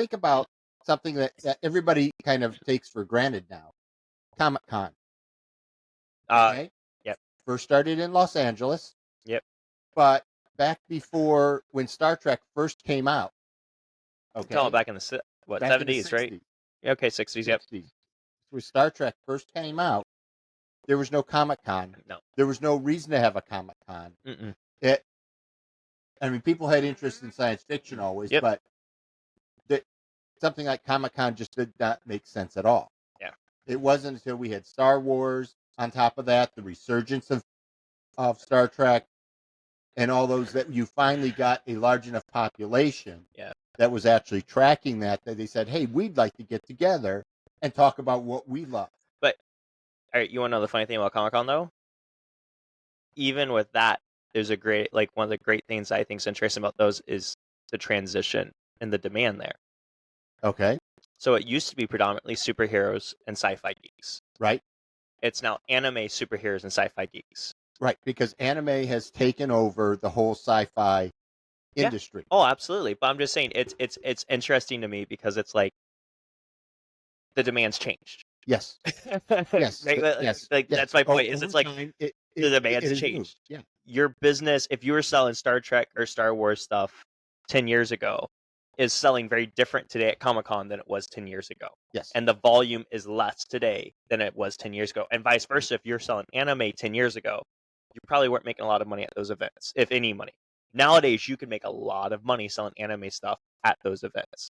think about something that everybody kind of takes for granted now. Comic Con. Uh, Okay. yep, First started in Los Angeles, yep. but back before when Star Trek first came out. You're talking about Okay. back in the Back in the 70s, right? 60s. Okay, 60s. Yep. 60s. When Star Trek first came out, there was no Comic Con. No. There was no reason to have a Comic Con. Mm-mm. It, I mean, people had interest in science fiction always, Yep. but the, something like Comic Con just did not make sense at all. Yeah. It wasn't until we had Star Wars on top of that, the resurgence of Star Trek, and all those that you finally got a large enough population Yeah. that was actually tracking that they said, hey, we'd like to get together and talk about what we love. But all right, you want to know the funny thing about Comic Con though? Even with that, there's a great one of the great things I think is interesting about those is the transition and the demand there. Okay. So it used to be predominantly superheroes and sci-fi geeks. Right. It's now anime, superheroes, and sci-fi geeks. Right. Because anime has taken over the whole sci-fi Yeah. industry. Oh, absolutely. But I'm just saying it's interesting to me because it's like the demand's changed. Yes. Yes. Right? Yes. Like Yes. that's my point. Is Over it's like time, the it demand's has moved. changed. Yeah. Your business, if you were selling Star Trek or Star Wars stuff 10 years ago, is selling very different today at Comic-Con than it was 10 years ago. Yes. And the volume is less today than it was 10 years ago. And vice versa, if you're selling anime 10 years ago, you probably weren't making a lot of money at those events, if any money. Nowadays, you can make a lot of money selling anime stuff at those events.